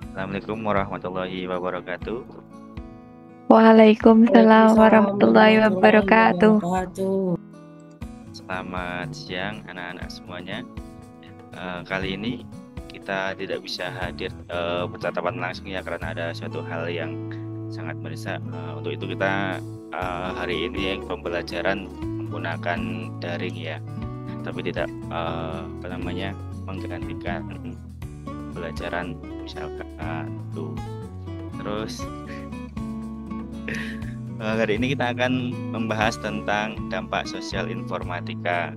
Assalamualaikum warahmatullahi wabarakatuh. Waalaikumsalam Waalaikumsalam warahmatullahi warahmatullahi wabarakatuh. wabarakatuh. Selamat siang anak-anak semuanya. Kali ini kita tidak bisa hadir bertatapan langsung ya karena ada suatu hal yang sangat mendesak. Untuk itu kita hari ini pembelajaran menggunakan daring ya, tapi tidak menggantikan pembelajaran misalkan tuh. Terus hari ini kita akan membahas tentang dampak sosial informatika.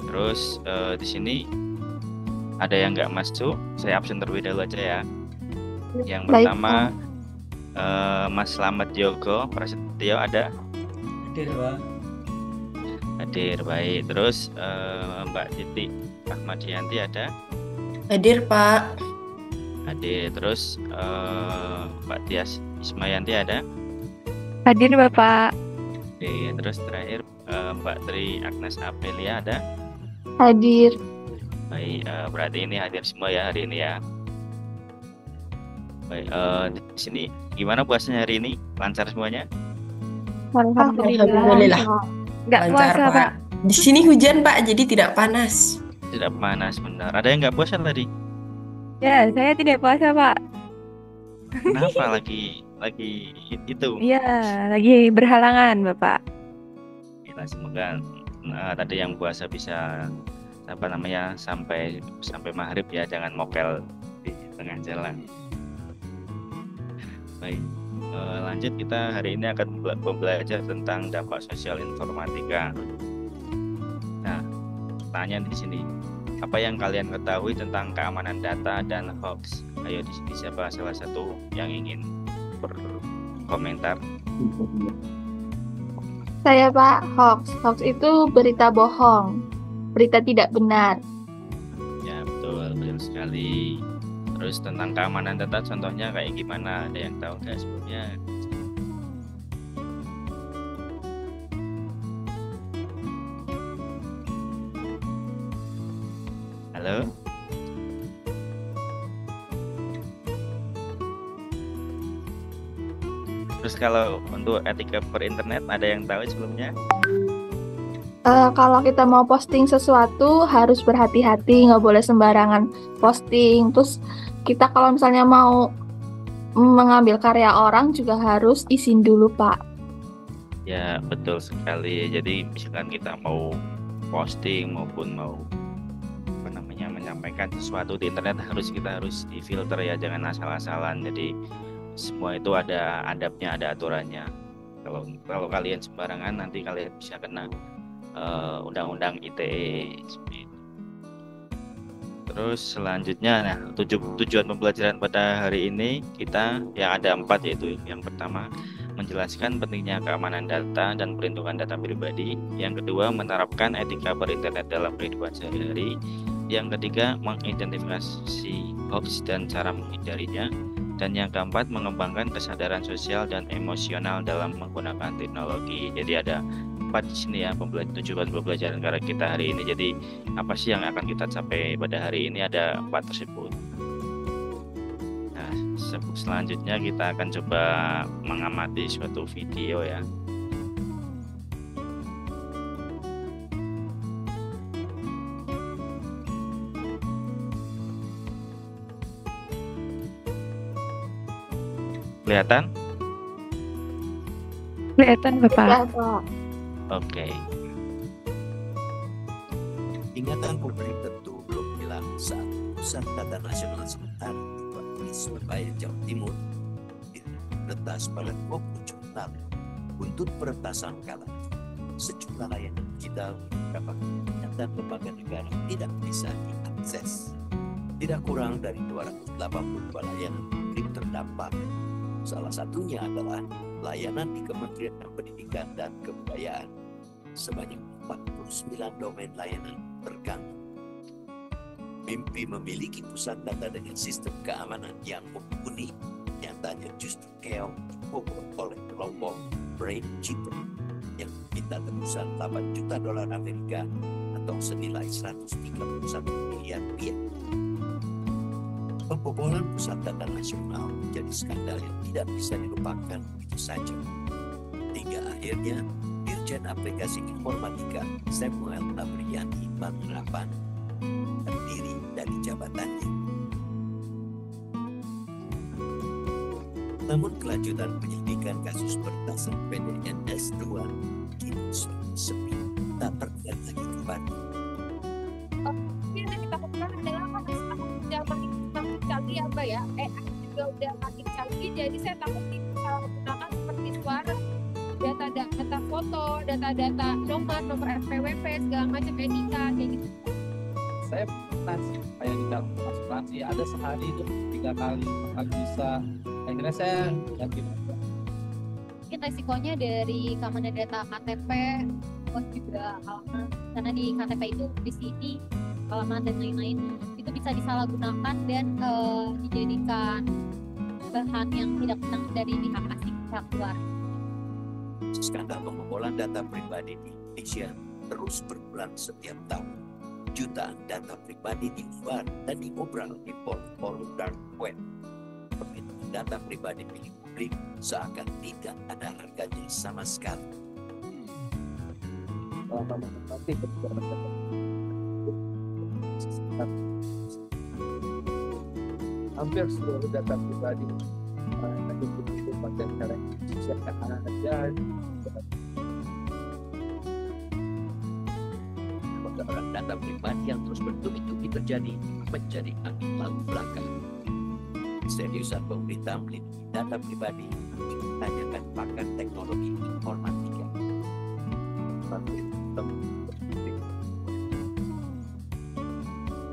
Terus di sini ada yang nggak masuk, saya absen terlebih dahulu aja ya. Yang Baik, pertama Mas Slamet Yogo Prasetyo ada? Hadir, Pak. Hadir, baik. Terus Mbak Titi Ahmadianti ada? Hadir, Pak. Hadir. Terus Mbak Tias Ismayanti ada? hadir Bapak. Oke, terus terakhir Mbak Tri Agnes Amelia ada? Hadir. Baik, berarti ini hadir semua ya hari ini ya. Baik, di sini gimana puasanya hari ini? Lancar semuanya? Alhamdulillah. Nggak Lancar, puasa, Pak. Di sini hujan, Pak, jadi tidak panas. Tidak panas benar. Ada yang nggak puasa tadi? Ya, saya tidak puasa, Pak. Kenapa lagi itu? Iya, lagi berhalangan, Bapak. Kita semoga tadi yang puasa bisa sampai maghrib ya, jangan mokel di tengah jalan. Baik, lanjut kita hari ini akan belajar tentang dampak sosial informatika. Nah, pertanyaan di sini, apa yang kalian ketahui tentang keamanan data dan hoax? Ayo di sini siapa salah satu yang ingin berkomentar? Saya Pak, hoax. Hoax itu berita bohong, berita tidak benar. Ya betul sekali. Terus tentang keamanan data contohnya kayak gimana? Ada yang tahu nggak sebelumnya? Halo? Terus kalau untuk etika berinternet ada yang tahu sebelumnya? Kalau kita mau posting sesuatu harus berhati-hati, nggak boleh sembarangan posting. Terus kita kalau misalnya mau mengambil karya orang juga harus izin dulu, Pak. Ya betul sekali. Jadi misalkan kita mau posting maupun mau menyampaikan sesuatu di internet kita harus difilter ya, jangan asal-asalan. Jadi semua itu ada adabnya, ada aturannya. Kalau kalian sembarangan nanti kalian bisa kena undang-undang ITE seperti itu. Terus selanjutnya, nah tujuan pembelajaran pada hari ini kita yang ada 4, yaitu yang pertama menjelaskan pentingnya keamanan data dan perlindungan data pribadi. Yang kedua, menerapkan etika berinternet dalam kehidupan sehari-hari. Yang ketiga, mengidentifikasi hoax dan cara menghindarinya. Dan yang keempat, mengembangkan kesadaran sosial dan emosional dalam menggunakan teknologi. Jadi ada 4 di sini ya tujuan pembelajaran kita hari ini. Jadi apa sih yang akan kita capai pada hari ini? Ada 4 tersebut. Nah, selanjutnya kita akan coba mengamati suatu video ya. Kelihatan? Kelihatan, Bapak. Ya, Pak. Oke. Ingatan publik tentu belum hilang saat Pusat Data Nasional Sementara di Surabaya, Jawa Timur diretas pada 20 Juni lalu. Untuk peretasan kala sejumlah layanan digital beberapa dan lembaga negara tidak bisa diakses. Tidak kurang dari 282 layanan publik terdampak. Salah satunya adalah layanan di Kementerian Pendidikan dan Kebudayaan. Sebanyak 49 domain layanan terganggu. Mimpi memiliki pusat data dengan sistem keamanan yang mumpuni, nyatanya justru keong dibobol oleh kelompok Brain Cheaper yang minta tebusan 8 juta dolar Amerika atau senilai 131 miliar rupiah. Pembobolan pusat data nasional menjadi skandal yang tidak bisa dilupakan begitu saja. Hingga akhirnya Dirjen Aplikasi Informatika Samuel Abriani Mangrapan terdiri dari jabatannya. Namun kelanjutan penyelidikan kasus pertasan PDNS 2 kini sudah sepi, tak terlihat lagi kembali. Yang nanti takutkan adalah kan aku udah makin canggih apa ya, juga udah makin canggih, jadi saya takut salah menggunakan seperti suara, data foto, data nomor NPWP segala macam NIK kayak gitu. Saya pernah kayak di dalam asuransi ada sehari itu 3 kali bisa. Akhirnya saya yakin Mungkin resikonya dari keamanan data KTP, terus juga alamat, karena di KTP itu di sini alamat dan lain-lain itu bisa disalahgunakan dan dijadikan bahan yang tidak benar dari pihak asing, pihak luar. Skandal pembobolan data pribadi di Indonesia terus berulang setiap tahun. Jutaan data pribadi disebar dan diobral di forum dark web. Perlindungan data pribadi milik publik seakan tidak ada harganya sama sekali. nanti ketika hampir seluruh data pribadi nanti itu pakai cara siapkan aja Kebocoran data pribadi yang terus bertubi-tubi terjadi menjadi angin lalu belakang. Seriusan pemerintah melindungi data pribadi ditanyakan pakar teknologi informatika.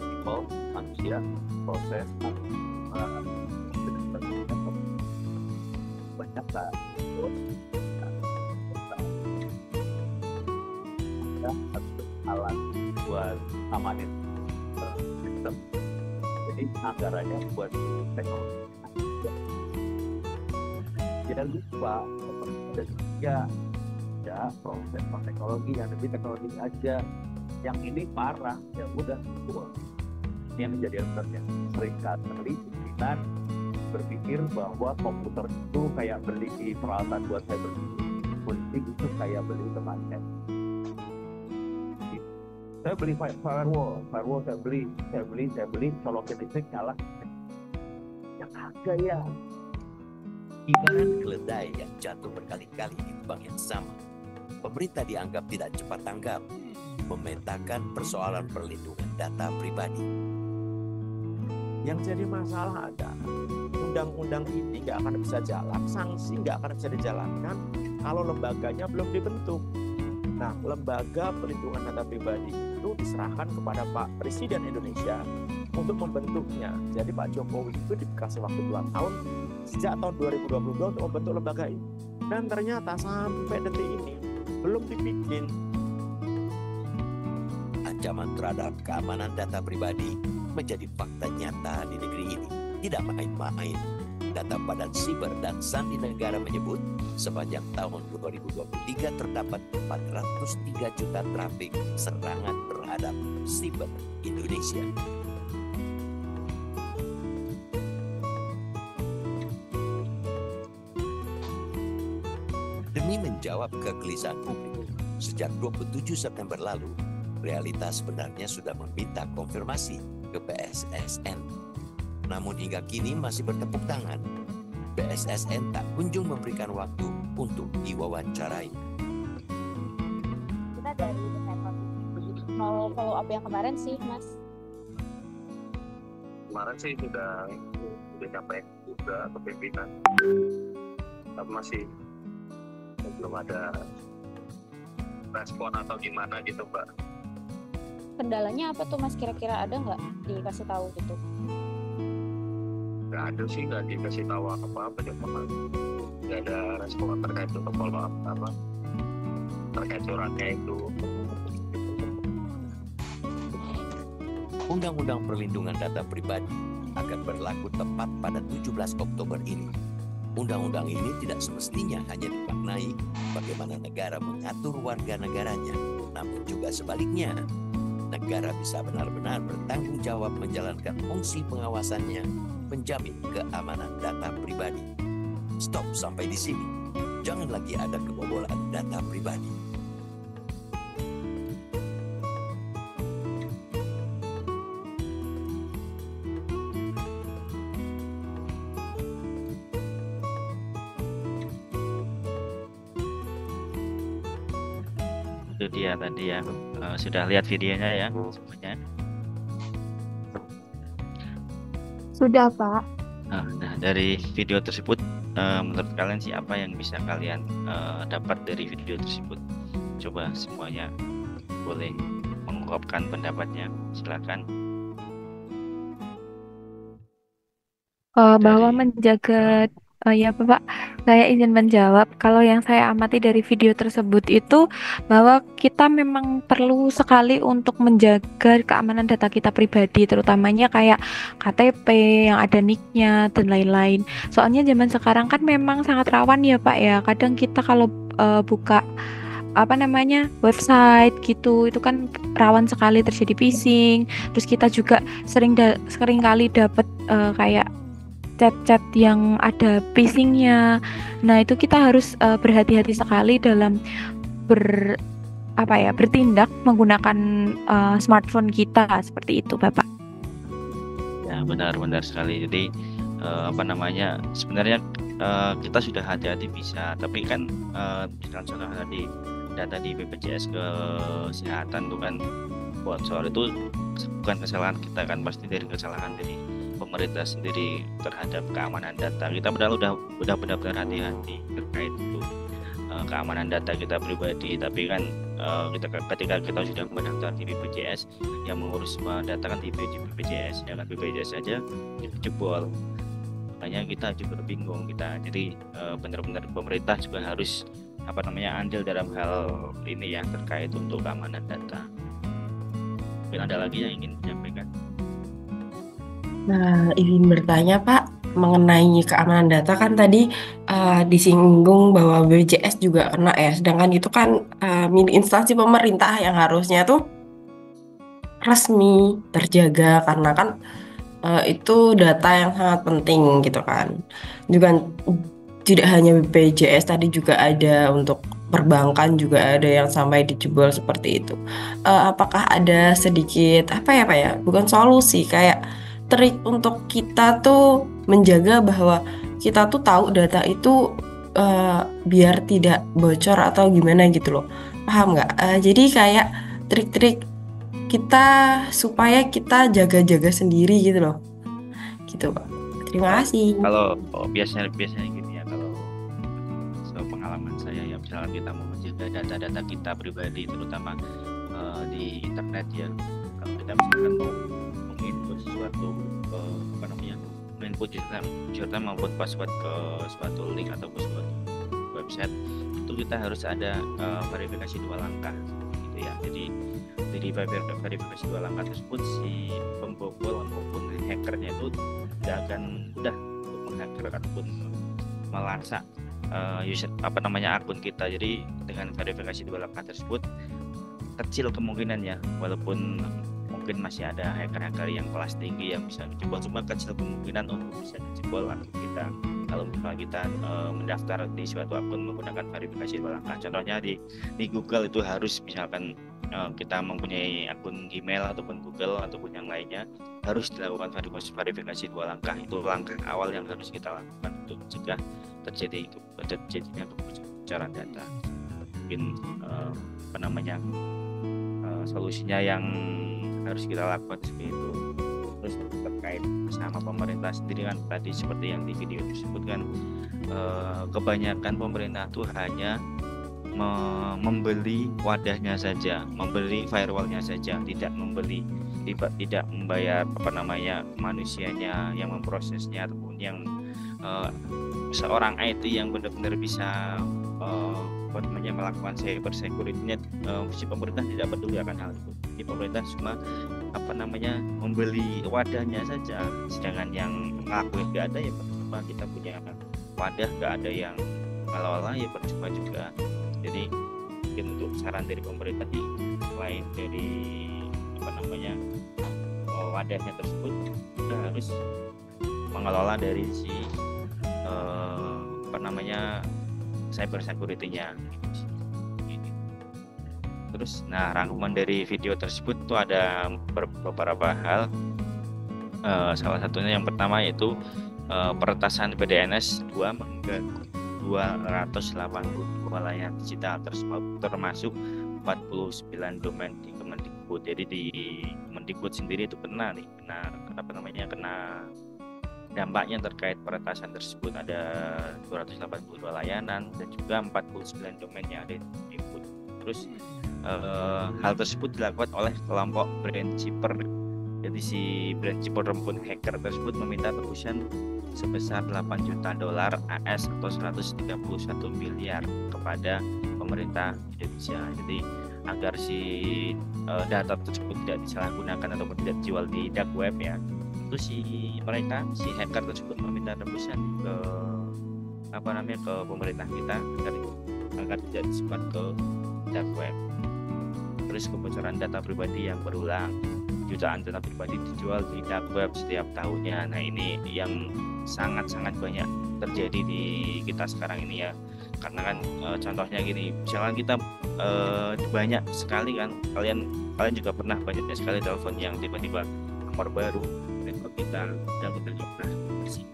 People, manusia, proses, banyak alat buat amanin sistem. Jadi anggarannya buat teknologi. Jangan lupa ada juga ya proses teknologi yang lebih teknologi aja. Yang ini parah ya udah tua. Ini yang menjadi yang sering kali kita berpikir bahwa komputer itu kayak beli peralatan buat saya berpikir itu kayak beli temannya. Saya beli firewall saya beli colokin listrik nyala. Yang harga ya. Ibarat keledai yang jatuh berkali-kali di lubang yang sama. Pemerintah dianggap tidak cepat tanggap, memetakan persoalan perlindungan data pribadi. Yang jadi masalah adalah undang-undang ini nggak akan bisa jalan, sanksi nggak akan bisa dijalankan kalau lembaganya belum dibentuk. Nah, lembaga perlindungan data pribadi itu diserahkan kepada Pak Presiden Indonesia untuk membentuknya. Jadi Pak Jokowi itu dikasih waktu 2 tahun sejak tahun 2022 untuk membentuk lembaga ini. Dan ternyata sampai detik ini belum dibikin. Ancaman terhadap keamanan data pribadi menjadi fakta nyata di negeri ini. Tidak main-main. Data Badan Siber dan Sandi Negara menyebut sepanjang tahun 2023 terdapat 403 juta trafik serangan terhadap siber Indonesia. Demi menjawab kegelisahan publik, sejak 27 September lalu, realitas sebenarnya sudah meminta konfirmasi ke BSSN. Namun hingga kini masih bertepuk tangan. BSSN tak kunjung memberikan waktu untuk diwawancarai. Kita dari mau follow up yang kemarin sih, Mas. Kemarin sih sudah nyampe juga ke pimpinan, tapi masih belum ada respon atau gimana gitu, Mbak. Kendalanya apa tuh, Mas? Kira-kira ada nggak dikasih tahu gitu? Nggak ada sih, nggak dikasih tahu apa-apa, cuma nggak ada respon terkait untuk follow up apa terkait suratnya itu. Undang-Undang Perlindungan Data Pribadi akan berlaku tepat pada 17 Oktober ini. Undang-undang ini tidak semestinya hanya dimaknai bagaimana negara mengatur warga negaranya, namun juga sebaliknya. negara bisa benar-benar bertanggung jawab menjalankan fungsi pengawasannya, menjamin keamanan data pribadi. Stop sampai di sini. Jangan lagi ada kebobolan data pribadi. Itu dia tadi ya. Sudah lihat videonya ya semuanya. Sudah, Pak. Nah, dari video tersebut menurut kalian sih apa yang bisa kalian dapat dari video tersebut? Coba semuanya boleh mengungkapkan pendapatnya. Silakan. Bahwa Dari menjaga ya Bapak, saya izin menjawab. Kalau yang saya amati dari video tersebut itu bahwa kita memang perlu sekali untuk menjaga keamanan data kita pribadi, terutamanya kayak KTP yang ada nick-nya dan lain-lain. Soalnya zaman sekarang kan memang sangat rawan ya Pak ya. Kadang kita kalau buka website gitu, itu kan rawan sekali terjadi phishing. Terus kita juga sering kali dapat kayak chat-chat yang ada phishing-nya. Nah, itu kita harus berhati-hati sekali dalam bertindak menggunakan smartphone kita, seperti itu, Bapak. Ya, benar sekali. Jadi sebenarnya kita sudah hati-hati bisa, tapi kan misalkan contoh tadi data di BPJS Kesehatan itu kan bocor, itu bukan kesalahan kita kan, pasti dari kesalahan dari pemerintah sendiri terhadap keamanan data. Kita udah benar-benar hati-hati terkait itu keamanan data kita pribadi. Tapi kan ketika kita sudah mendaftar di BPJS yang mengurus data kan di BPJS, sedangkan BPJS saja jebol. Makanya kita juga bingung kita. Jadi benar-benar pemerintah juga harus andil dalam hal ini ya, terkait untuk keamanan data. Mungkin ada lagi yang ingin disampaikan? Nah, ingin bertanya Pak, mengenai keamanan data kan tadi disinggung bahwa BPJS juga kena ya, sedangkan itu kan milik instansi pemerintah yang harusnya tuh resmi terjaga, karena kan itu data yang sangat penting gitu kan. Juga tidak hanya BPJS, tadi juga ada untuk perbankan juga ada yang sampai dijebol seperti itu. Apakah ada sedikit bukan solusi, kayak trik untuk kita tuh menjaga bahwa kita tuh tahu data itu biar tidak bocor atau gimana gitu loh, paham nggak? Jadi kayak trik-trik kita supaya kita jaga-jaga sendiri gitu loh, gitu Pak. Terima kasih. Kalau biasanya gini ya, kalau pengalaman saya ya, misalnya kita mau menjaga data-data kita pribadi, terutama di internet ya, kalau kita misalkan mau menginput sesuatu menginput username maupun password ke suatu link atau ke suatu website, itu kita harus ada verifikasi 2 langkah gitu ya. Jadi dari verifikasi 2 langkah tersebut, si pembobol maupun hackernya itu tidak akan mudah untuk menghacker ataupun melacak akun kita. Jadi dengan verifikasi 2 langkah tersebut kecil kemungkinannya, walaupun mungkin masih ada hacker-hacker yang kelas tinggi yang bisa menjebol, cuma kecil kemungkinan untuk bisa menjebol akun kita kalau misalnya kita mendaftar di suatu akun menggunakan verifikasi 2 langkah. Contohnya di Google itu harus, misalkan kita mempunyai akun Gmail ataupun Google ataupun yang lainnya, harus dilakukan verifikasi 2 langkah. Itu langkah awal yang harus kita lakukan untuk mencegah terjadinya kebocoran data. Mungkin solusinya yang harus kita lakukan seperti itu. Terus terkait sama pemerintah sendiri kan, tadi seperti yang di video tersebut kan, kebanyakan pemerintah tuh hanya membeli wadahnya saja, membeli firewallnya saja, tidak membayar manusianya yang memprosesnya, ataupun yang seorang IT yang benar-benar bisa melakukan cyber security-nya. Si pemerintah tidak peduli akan hal itu. Jadi pemerintah cuma membeli wadahnya saja, sedangkan yang ngelakuin nggak ada ya percuma. Kita punya wadah nggak ada yang ngelola ya percuma juga. Jadi mungkin untuk saran dari pemerintah selain dari wadahnya tersebut kita harus mengelola dari si cyber security-nya. Terus, rangkuman dari video tersebut tuh ada beberapa hal. Salah satunya yang pertama yaitu peretasan PDNS 2 menggunakan 282 layanan digital termasuk 49 domain di Kemendikbud. Jadi di Kemendikbud sendiri itu kena dampaknya terkait peretasan tersebut. Ada 282 layanan dan juga 49 domain yang ada di Kemendikbud. Terus hal tersebut dilakukan oleh kelompok brand chipper. Jadi si brand chipper rempun hacker tersebut meminta tebusan sebesar $8 juta AS atau 131 miliar kepada pemerintah Indonesia. Jadi agar si data tersebut tidak disalahgunakan ataupun tidak dijual di dark web ya, itu si hacker tersebut meminta tebusan ke pemerintah kita agar tidak disebar ke dark web. Terus kebocoran data pribadi yang berulang, jutaan data pribadi dijual di dark web setiap tahunnya. Nah, ini yang sangat-sangat banyak terjadi di kita sekarang ini ya. Karena kan contohnya gini, misalkan kita banyak sekali kan, kalian juga pernah banyak sekali telepon yang tiba-tiba nomor baru network kita dan kita juga pernah bersih.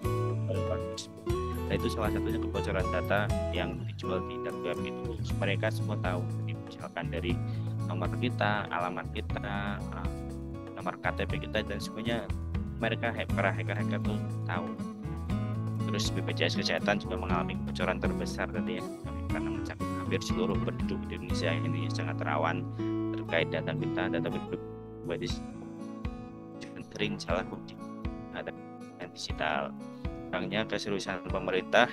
Nah, itu salah satunya kebocoran data yang dijual di dark web itu. Mereka semua tahu, jadi misalkan dari nomor kita, alamat kita, nomor KTP kita dan semuanya mereka hacker itu tahu. Terus BPJS Kesehatan juga mengalami kebocoran terbesar tadi ya, karena mencakup hampir seluruh penduduk Indonesia ini sangat rawan terkait data pribadi sering salah kunci ada digital. Kurangnya keseriusan pemerintah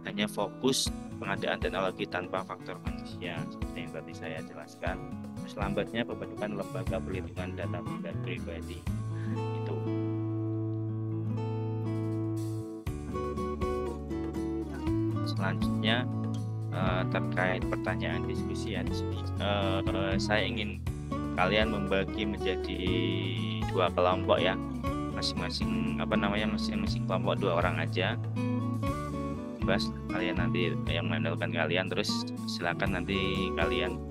hanya fokus pengadaan teknologi tanpa faktor manusia seperti yang tadi saya jelaskan. Terus lambatnya pembentukan lembaga perlindungan data pribadi itu. Selanjutnya terkait pertanyaan diskusi ya, saya ingin kalian membagi menjadi 2 kelompok ya, masing-masing kelompok 2 orang aja. Bebas kalian nanti yang mengandalkan kalian, terus silakan nanti kalian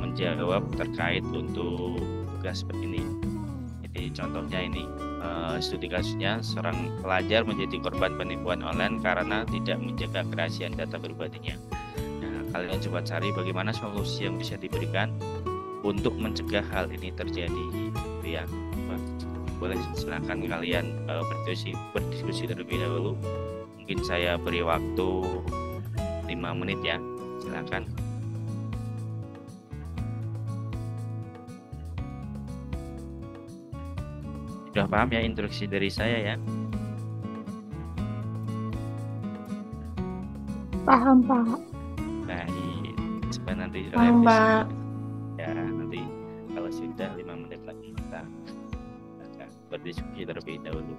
menjawab terkait untuk tugas seperti ini. Jadi contohnya ini studi kasusnya, seorang pelajar menjadi korban penipuan online karena tidak menjaga kerahasiaan data pribadinya. Nah, kalian coba cari bagaimana solusi yang bisa diberikan untuk mencegah hal ini terjadi, gitu ya. Boleh silakan kalian berdiskusi terlebih dahulu. Mungkin saya beri waktu 5 menit ya, silakan. Sudah paham ya instruksi dari saya ya? Paham, Pak. Baik, supaya nanti Paham, Pak. Ya, nanti kalau sudah 5 menit lagi kita akan berdiskusi terlebih dahulu.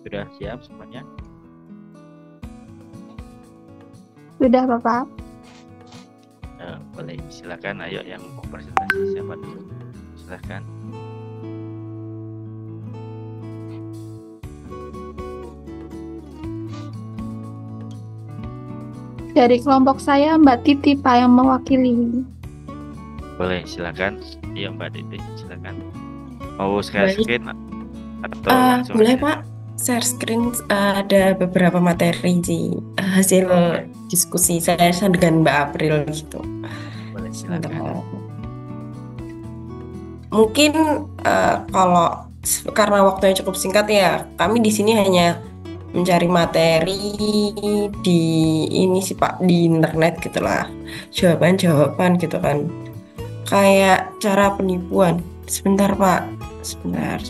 Sudah siap semuanya? Sudah, Bapak. Boleh, silakan. Ayo yang mau presentasi siapa dulu? Silakan. Dari kelompok saya Mbak Titi Pak yang mewakili. Boleh, silakan. Iya Mbak Titi, silakan. Mau share Baik. screen atau langsung Boleh aja? Pak, share screen, ada beberapa materi di hasil Oke. diskusi saya dengan Mbak April gitu. Boleh, silakan. Sebentar. Mungkin kalau karena waktunya cukup singkat ya, kami di sini hanya mencari materi di ini sih Pak, di internet gitulah, jawaban-jawaban gitu kan, kayak cara penipuan. Sebentar Pak, sebentar.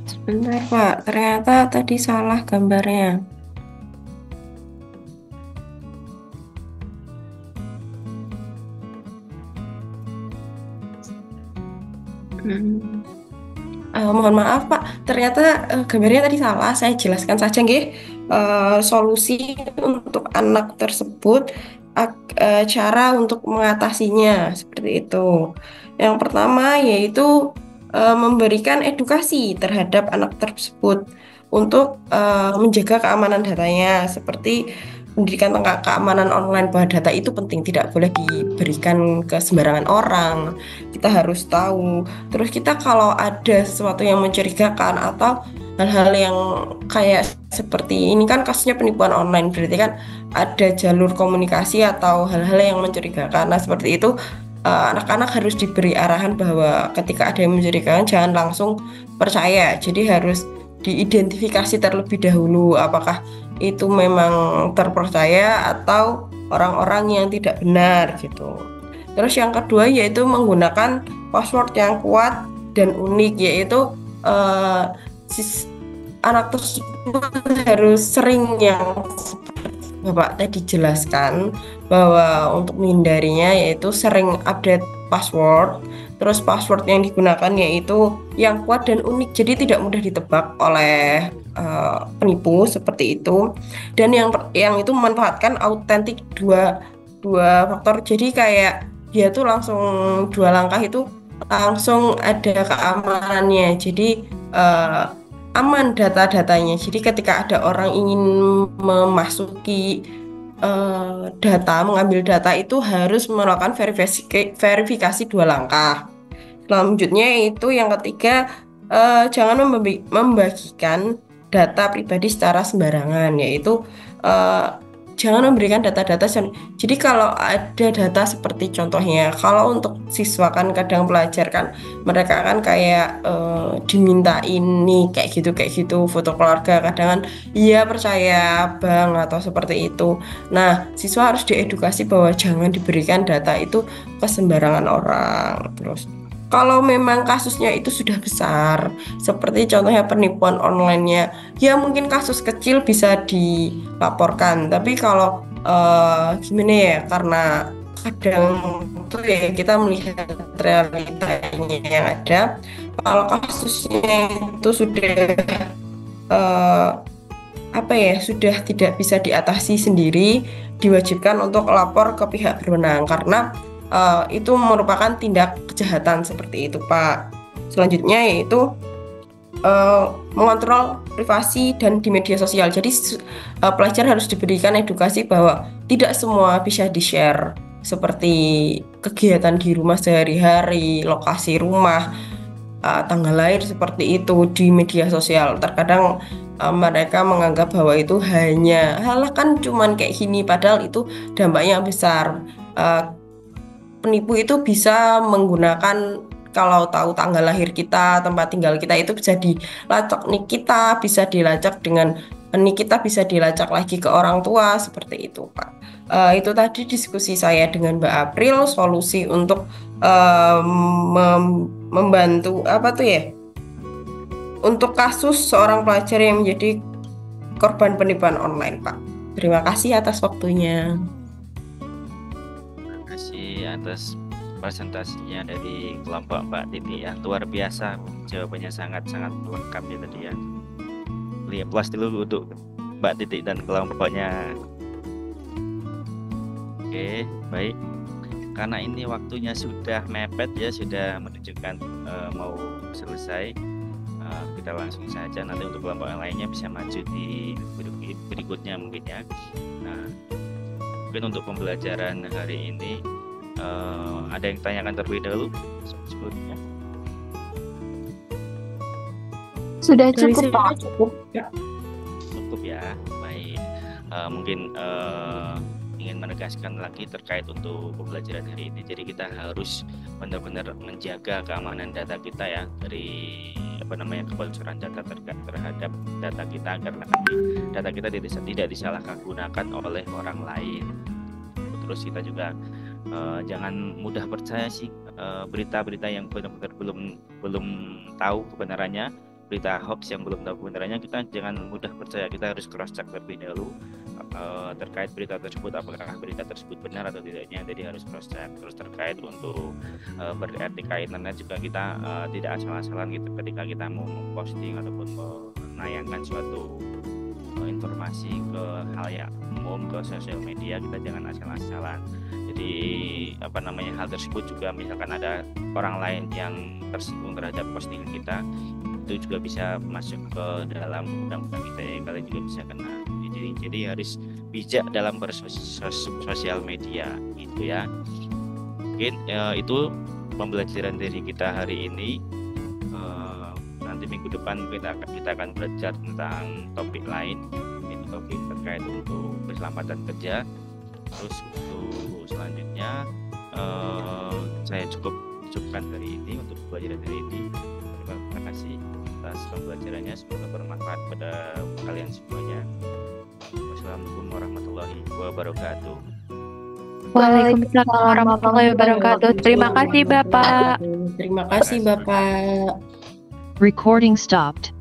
Sebentar Pak, ternyata tadi salah gambarnya. Mohon maaf Pak, ternyata gambarnya tadi salah. Saya jelaskan saja nggih, solusi untuk anak tersebut, cara untuk mengatasinya seperti itu. Yang pertama yaitu memberikan edukasi terhadap anak tersebut untuk menjaga keamanan datanya, seperti pendidikan tentang keamanan online, bahwa data itu penting, tidak boleh diberikan ke sembarangan orang. Kita harus tahu. Terus kita kalau ada sesuatu yang mencurigakan atau hal-hal yang kayak seperti ini, kan kasusnya penipuan online, berarti kan ada jalur komunikasi atau hal-hal yang mencurigakan. Nah seperti itu, anak-anak harus diberi arahan bahwa ketika ada yang mencurigakan jangan langsung percaya. Jadi harus diidentifikasi terlebih dahulu apakah itu memang terpercaya atau orang-orang yang tidak benar gitu. Terus yang kedua yaitu menggunakan password yang kuat dan unik, yaitu anak tersebut harus sering, yang Bapak tadi jelaskan, bahwa untuk menghindarinya yaitu sering update password. Terus password yang digunakan yaitu yang kuat dan unik, jadi tidak mudah ditebak oleh penipu seperti itu. Dan yang itu memanfaatkan autentik dua faktor, jadi kayak dia tuh langsung 2 langkah itu langsung ada keamanannya, jadi aman data-datanya. Jadi ketika ada orang ingin memasuki data, mengambil data, itu harus melakukan verifikasi 2 langkah. Selanjutnya itu yang ketiga, jangan membagikan data pribadi secara sembarangan, yaitu jangan memberikan data-data. Jadi kalau ada data seperti contohnya, kalau untuk siswa kan kadang pelajar kan mereka kan kayak diminta ini kayak gitu foto keluarga, kadang kan iya percaya bang atau seperti itu. Nah siswa harus diedukasi bahwa jangan diberikan data itu ke sembarangan orang. Terus kalau memang kasusnya itu sudah besar, seperti contohnya penipuan online-nya, ya mungkin kasus kecil bisa dilaporkan. Tapi kalau gimana ya, karena kadang tuh ya kita melihat realitanya yang ada. Kalau kasusnya itu sudah sudah tidak bisa diatasi sendiri, diwajibkan untuk lapor ke pihak berwenang, karena itu merupakan tindak kejahatan seperti itu Pak. Selanjutnya yaitu mengontrol privasi dan di media sosial. Jadi pelajar harus diberikan edukasi bahwa tidak semua bisa di-share, seperti kegiatan di rumah sehari-hari, lokasi rumah, tanggal lahir seperti itu di media sosial. Terkadang mereka menganggap bahwa itu hanya halah kan cuman kayak gini, padahal itu dampaknya besar. Penipu itu bisa menggunakan, kalau tahu tanggal lahir kita, tempat tinggal kita, itu bisa dilacak nik kita, bisa dilacak dengan nik kita, bisa dilacak lagi ke orang tua, seperti itu Pak. Itu tadi diskusi saya dengan Mbak April, solusi untuk membantu untuk kasus seorang pelajar yang menjadi korban penipuan online Pak. Terima kasih atas waktunya. Terima ya atas presentasinya dari kelompok Mbak Titi ya. Luar biasa, jawabannya sangat-sangat lengkap ya tadi ya. Lihat puas dulu untuk Mbak Titi dan kelompoknya. Oke, baik. Karena ini waktunya sudah mepet ya, sudah menunjukkan mau selesai. Kita langsung saja, nanti untuk kelompok yang lainnya bisa maju di berikutnya mungkin ya. Nah, mungkin untuk pembelajaran hari ini ada yang tanyakan terlebih dahulu sebelumnya? Sudah Dari cukup, saya Pak. cukup ya. Cukup ya, baik. Mungkin ingin menegaskan lagi terkait untuk pembelajaran hari ini. Jadi kita harus benar-benar menjaga keamanan data kita ya, dari kebocoran data terhadap data kita, karena nanti data kita tidak disalahkan gunakan oleh orang lain. Terus kita juga jangan mudah percaya sih berita-berita yang benar-benar belum tahu kebenarannya, berita hoax yang belum tahu kebenarannya. Kita jangan mudah percaya, kita harus cross check terlebih dahulu terkait berita tersebut, apakah berita tersebut benar atau tidaknya. Jadi harus cross check. Terus terkait untuk beretika internet juga kita tidak asal-asalan gitu ketika kita mau memposting ataupun menayangkan suatu informasi ke halayak umum, ke sosial media, kita jangan asal-asalan. Jadi hal tersebut juga misalkan ada orang lain yang tersinggung terhadap postingan kita, itu juga bisa masuk ke dalam undang-undang ITE, kalian juga bisa kena. Jadi harus bijak dalam bersosial media gitu ya. Mungkin itu pembelajaran dari kita hari ini. Nanti minggu depan kita akan belajar tentang topik lain, ini topik terkait untuk keselamatan kerja. Terus untuk selanjutnya saya cukupkan hari ini untuk pembelajaran hari ini. Terima kasih atas pembelajarannya, semoga bermanfaat pada kalian semuanya. Wassalamualaikum warahmatullahi wabarakatuh. Waalaikumsalam warahmatullahi wabarakatuh. Terima kasih Bapak. Terima kasih Bapak. Recording stopped.